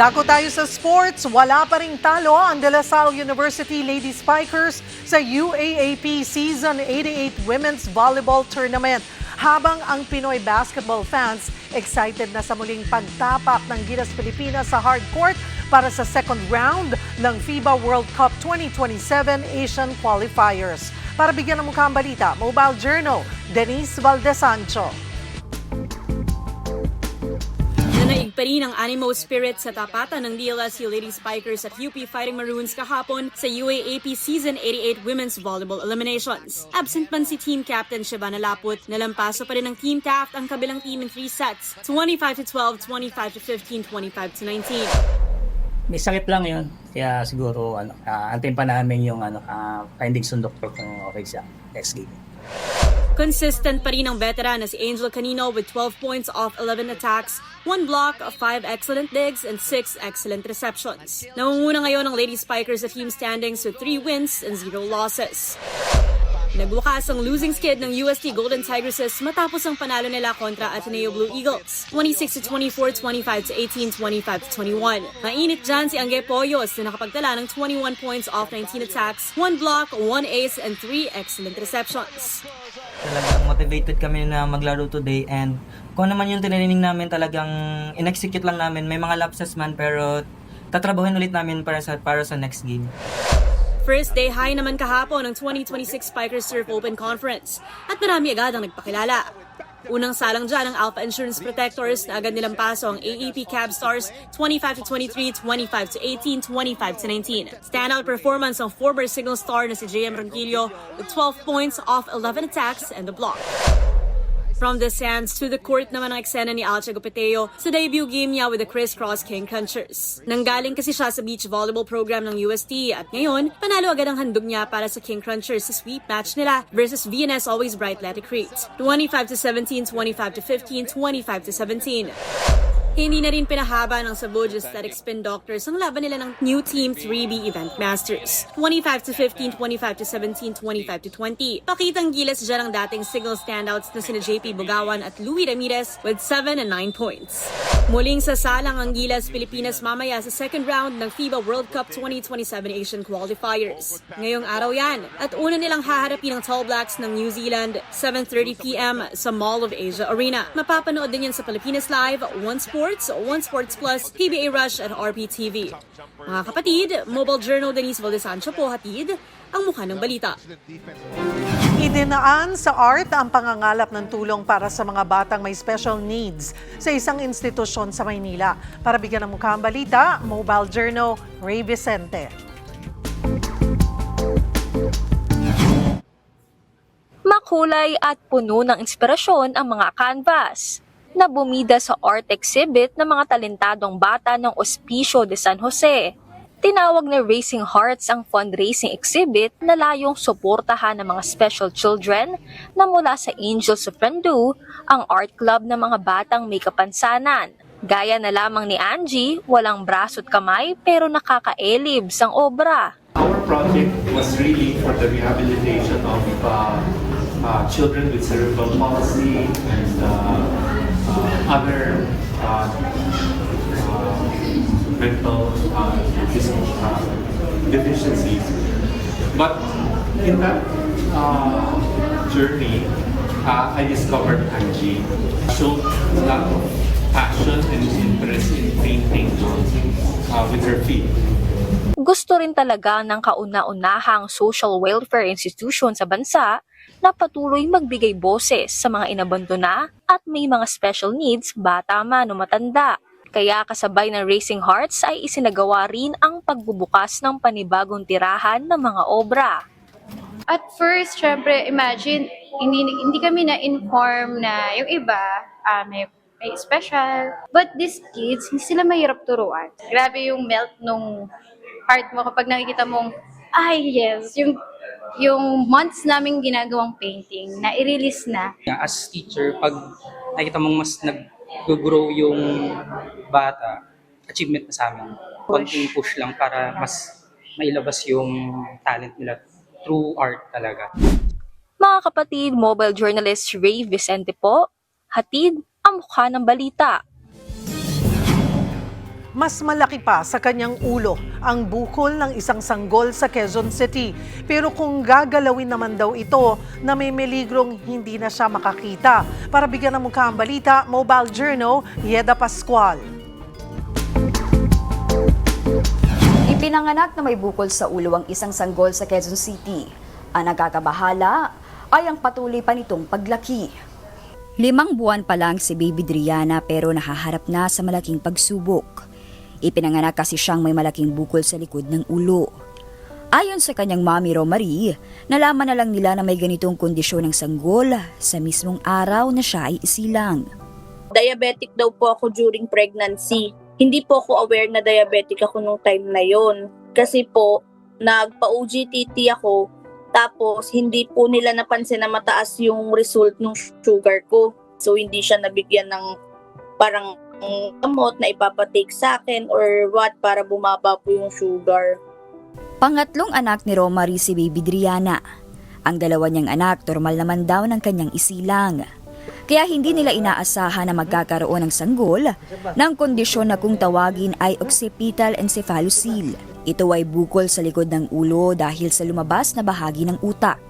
Dako tayo sa sports, wala pa ring talo ang De La Salle University Lady Spikers sa UAAP Season 88 Women's Volleyball Tournament. Habang ang Pinoy basketball fans excited na sa muling pagtapak ng Gilas Pilipinas sa hardcourt para sa second round ng FIBA World Cup 2027 Asian Qualifiers. Para bigyan ng mukha ang balita, Mobile Journal, Denise Valdesancho. Nanaig pa rin ang animo spirit sa tapatan ng DLSU Lady Spikers at UP Fighting Maroons kahapon sa UAAP Season 88 Women's Volleyball Eliminations. Absent man si team captain Shabana Laput, nalampaso pa rin ng Team Taft ang kabilang team in 3 sets, 25-12, 25-15, 25-19. May sakit lang yun, kaya siguro antayin pa namin yung findings ng doktor kung okay siya next game. Consistent pa rin ang veteran na si Angel Canino with 12 points off 11 attacks, 1 block, 5 excellent digs, and 6 excellent receptions. Namumuna ngayon ang Lady Spikers sa team standings with 3 wins and 0 losses. Nagwakas ang losing skid ng UST Golden Tigresses matapos ang panalo nila kontra Ateneo Blue Eagles, 26-24, 25-18, 25-21. Mainit dyan si Angge Poyos na nakapagtala ng 21 points off 19 attacks, 1 block, 1 ace, and 3 excellent receptions. Talagang motivated kami na maglaro today, and kung naman yung tinanining namin talagang in-execute lang namin. May mga lapses man pero tatrabahin ulit namin para sa next game. First day high naman kahapon ng 2026 Spikers Surf Open Conference at marami agad ang nagpakilala. Unang salang dyan ang Alpha Insurance Protectors na agad nilang paso ang AEP Cab Stars 25-23, 25-18, 25-19. Standout performance ng former Signal Star na si JM Ronquillo with 12 points off 11 attacks and a block. From the sands to the court naman ang eksena ni Alcha Gopeteo sa debut game niya with the Crisscross King Crunchers. Nanggaling kasi siya sa beach volleyball program ng UST at ngayon, panalo agad ang handog niya para sa King Crunchers sa sweep match nila versus VNS Always Bright Athletic Crete. 25-17, 25-15, 25-17. Hindi na rin pinahaba ng Sabuj Aesthetic Spin Doctors ang laban nila ng new team 3B Event Masters. 25-15, 25-17, 25-20. Pakitang gilas dyan ang dating signal standouts na sina JP Bugawan at Louie Ramirez with 7 and 9 points. Muling sasalang ang Gilas Pilipinas mamaya sa second round ng FIBA World Cup 2027 Asian Qualifiers. Ngayong araw yan at una nilang haharapin ang Tall Blacks ng New Zealand 7:30 p.m. sa Mall of Asia Arena. Mapapanood din yan sa Pilipinas Live, One Sports, One Sports Plus, PBA Rush at RPTV. Mga kapatid, Mobile Journal Denise Valdesancho po hatid ang mukha ng balita. Idinaan sa art ang pangangalap ng tulong para sa mga batang may special needs sa isang institusyon sa Maynila. Para bigyan ng mukha ang balita, Mobile Journal, Ray Vicente. Makulay at puno ng inspirasyon ang mga canvas na bumida sa art exhibit ng mga talentadong bata ng Hospicio de San Jose. Tinawag na Racing Hearts ang fundraising exhibit na layong suportahan ng mga special children na mula sa Angels of Rendu, ang art club ng mga batang may kapansanan. Gaya na lamang ni Angie, walang braso't kamay pero nakakaelibs ang obra. Our project was really for the rehabilitation of children with cerebral palsy and other mental deficiencies. But in that journey, I discovered Angie. Showed a lot of passion and interest in painting with her feet. Gusto rin talaga ng kauna-unahang social welfare institution sa bansa na patuloy magbigay boses sa mga inabandona at may mga special needs, bata man o matanda. Kaya kasabay ng Racing Hearts ay isinagawa rin ang pagbubukas ng panibagong tirahan ng mga obra. At first, syempre, imagine, hindi kami na-inform na yung iba may special. But these kids, hindi sila mahirap turuan. Grabe yung melt nung heart mo kapag nakikita mong, ay yes, yung months naming ginagawang painting na i-release na. As teacher, pag nakita mong mas nag-grow yung bata, achievement na sa amin. Konting push lang para mas mailabas yung talent nila through art talaga. Mga kapatid, mobile journalist Ray Vicente po, hatid ang mukha ng balita. Mas malaki pa sa kanyang ulo ang bukol ng isang sanggol sa Quezon City. Pero kung gagalawin naman daw ito, na may meligrong hindi na siya makakita. Para bigyan ng mukha ang balita, Mobile Journal, Yeda Pascual. Ipinanganak na may bukol sa ulo ang isang sanggol sa Quezon City. Ang nagkakabahala ay ang patuloy pa nitong paglaki. 5 buwan pa lang si Baby Driana pero nahaharap na sa malaking pagsubok. Ipinanganak kasi siyang may malaking bukol sa likod ng ulo. Ayon sa kanyang mami Romary, nalaman na lang nila na may ganitong kondisyon ng sanggol sa mismong araw na siya ay isilang. Diabetic daw po ako during pregnancy. Hindi po ako aware na diabetic ako nung time na yon. Kasi po, nagpa-OGTT ako, tapos hindi po nila napansin na mataas yung result ng sugar ko. So hindi siya nabigyan ng parang gamot na ipapatake sa akin or what para bumaba po yung sugar. Pangatlong anak ni Romary si Baby Driana. Ang dalawa niyang anak, normal naman daw ng kanyang isilang. Kaya hindi nila inaasahan na magkakaroon ng sanggol ng kondisyon na kung tawagin ay occipital encephalocele. Ito ay bukol sa likod ng ulo dahil sa lumabas na bahagi ng utak.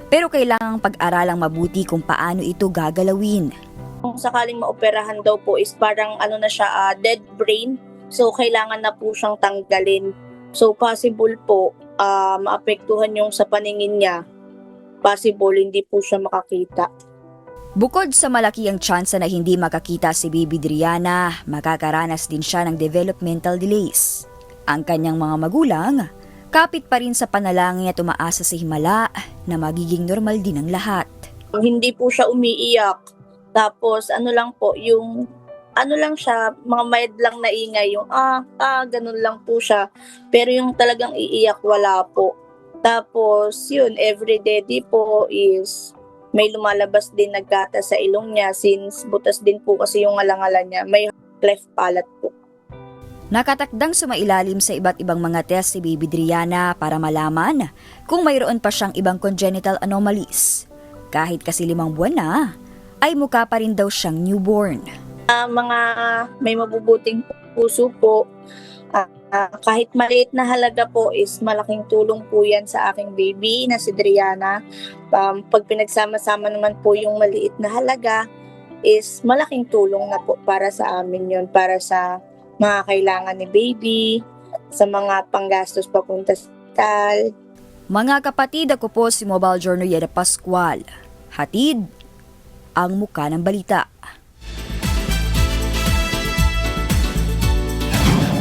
Pero kailangang pag-aralang mabuti kung paano ito gagalawin. Kung sakaling maoperahan daw po is parang na siya, dead brain. So kailangan na po siyang tanggalin. So possible po maapektuhan yung sa paningin niya. Possible hindi po siya makakita. Bukod sa malaki ang tsansa na hindi makakita si Baby Driana, makakaranas din siya ng developmental delays. Ang kanyang mga magulang, kapit pa rin sa panalangin at umaasa sa himala na magiging normal din ang lahat. Hindi po siya umiiyak. Tapos lang po, yung lang siya, mga mild lang na ingay, yung ganun lang po siya. Pero yung talagang iiyak, wala po. Tapos yun, everyday di po is may lumalabas din na gata sa ilong niya since butas din po kasi yung alangala niya. May cleft palate po. Nakatakdang sumailalim sa iba't ibang mga test si Baby Driana para malaman kung mayroon pa siyang ibang congenital anomalies. Kahit kasi 5 buwan na, ay mukha pa rin daw siyang newborn. Mga may mabubuting puso po, kahit maliit na halaga po is malaking tulong po yan sa aking baby na si Driana. Pag pinagsama-sama naman po yung maliit na halaga is malaking tulong na po para sa amin yun, para sa mga kailangan ni baby, sa mga panggastos papunta sa hospital. Mga kapatid, ako po si Mobile Journal Yeda Pascual. Hatid ang muka ng balita.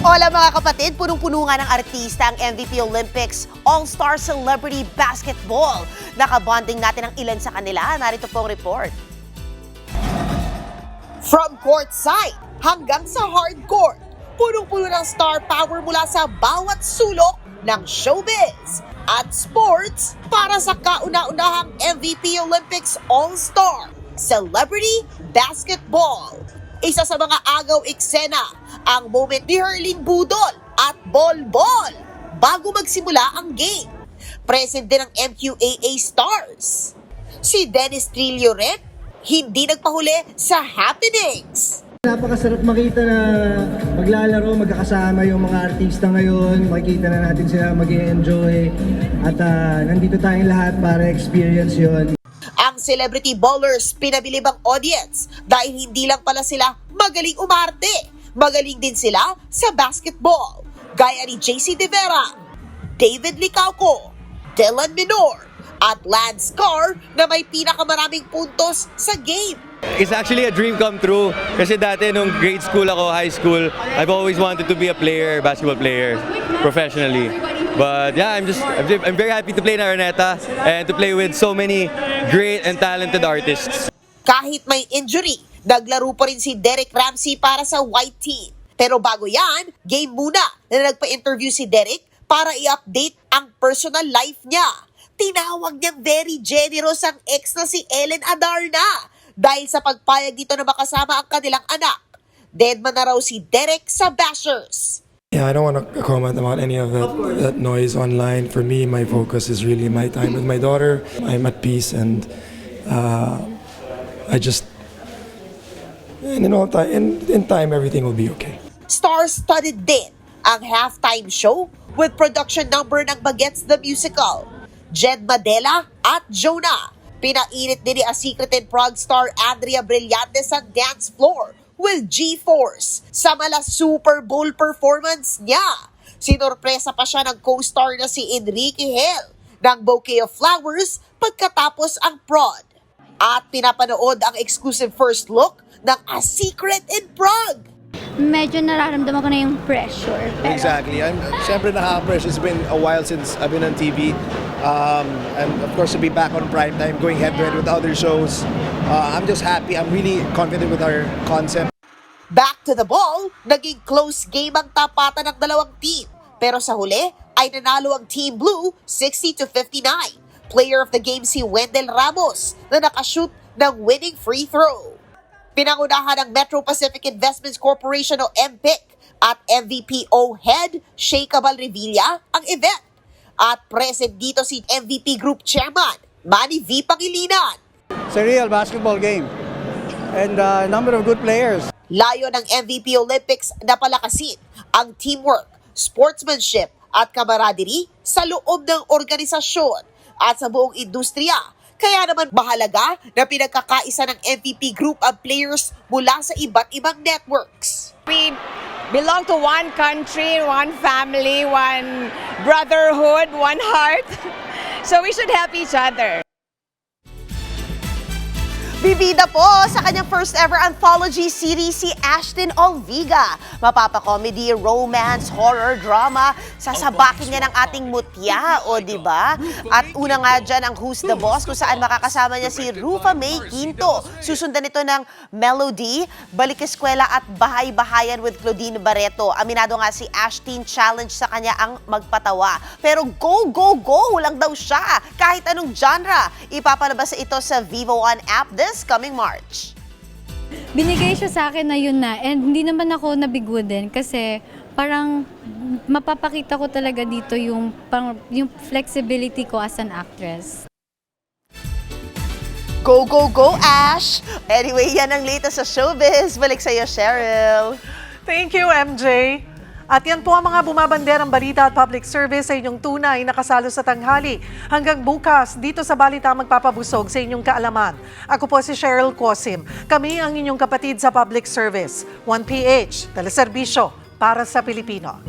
Hola mga kapatid, punong-puno nga ng artista ang MVP Olympics All-Star Celebrity Basketball. Nakabonding natin ang ilan sa kanila. Narito pong report. From courtside hanggang sa hardcourt, punong-puno ng star power mula sa bawat sulok ng showbiz at sports para sa kauna-unahang MVP Olympics All-Star Celebrity Basketball. Isa sa mga agaw eksena ang moment ni Herlin Budol at Bol bago magsimula ang game. Present din ang MQAA stars. Si Dennis Trillo rin, hindi nagpahuli sa happenings. Napakasarap makita na maglalaro, magkakasama yung mga artista ngayon. Makikita na natin sila mag-enjoy at nandito tayong lahat para experience yon. Ang celebrity ballers pinabilib ang audience dahil hindi lang pala sila magaling umarte, magaling din sila sa basketball. Gaya ni JC De Vera, David Licauco, Dylan Minor at Lance Carr na may pinakamaraming puntos sa game. It's actually a dream come true kasi dati nung grade school ako, high school, I've always wanted to be a player, basketball player, professionally. But yeah, I'm very happy to play in Araneta and to play with so many great and talented artists. Kahit may injury, naglaro pa rin si Derek Ramsey para sa White Team. Pero bago yan, game muna na nagpa-interview si Derek para i-update ang personal life niya. Tinawag niyang very generous ang ex na si Ellen Adarna dahil sa pagpayag dito na makasama ang kanilang anak. Deadman na raw si Derek sa bashers. Yeah, I don't want to comment about any of that noise online. For me, my focus is really my time with my daughter. I'm at peace and I just, and in time, everything will be okay. Star-studded din ang halftime show with production number ng Bagets the Musical, Jed Madela at Jonah. Pinainit din ni A Secret and Prog star Andrea Brillantes ang dance floor with G-Force sa mala Super Bowl performance niya. Sinorpresa pa siya ng co-star na si Enrique Hell ng Bouquet of Flowers pagkatapos ang prod. At pinapanood ang exclusive first look ng A Secret and Prog. Medyo nararamdaman ko na yung pressure. Exactly. Siyempre nakaka-pressure. It's been a while since I've been on TV. And of course to be back on primetime, going head-to-head with other shows. I'm just happy. I'm really confident with our concept. Back to the ball, naging close game ang tapatan ng dalawang team. Pero sa huli ay nanalo ang Team Blue 60-59. Player of the game si Wendell Ramos na nakashoot ng winning free throw. Pinangunahan ng Metro Pacific Investments Corporation o MPIC at MVPO head Shea Cabal Revilla ang event. At present dito si MVP Group Chairman Manny V. Pangilinan. It's a real basketball game and a number of good players. Layo ng MVP Olympics na palakasin ang teamwork, sportsmanship at camaraderie sa loob ng organisasyon at sa buong industriya. Kaya naman mahalaga na pinagkakaisa ng MVP Group ang players mula sa iba't ibang networks. We belong to one country, one family, one brotherhood, one heart. So we should help each other. Bibida po sa kanyang first ever anthology series si Ashton Olviga. Mapapa-comedy, romance, horror, drama, sasabakin niya ng ating mutya, o diba? At una nga dyan ang Who's the Boss kung saan makakasama niya si Rufa May Quinto. Susundan ito ng Melody, Balik Eskwela at Bahay-Bahayan with Claudine Barreto. Aminado nga si Ashton, challenge sa kanya ang magpatawa. Pero go, go, go lang daw siya. Kahit anong genre, ipapalabas ito sa Vivo One app this coming March. Binigay siya sa akin na yun na, and hindi naman ako nabigo din kasi parang mapapakita ko talaga dito yung flexibility ko as an actress. Go, go, go, Ash! Anyway, yan ang latest sa showbiz. Balik sa'yo, Cheryl. Thank you, MJ. At yan po ang mga bumabanderang balita at public service sa inyong tunay na kasalo sa tanghali. Hanggang bukas, dito sa Balita magpapabusog sa inyong kaalaman. Ako po si Cheryl Cosim. Kami ang inyong kapatid sa public service. 1PH, teleserbisyo para sa Pilipino.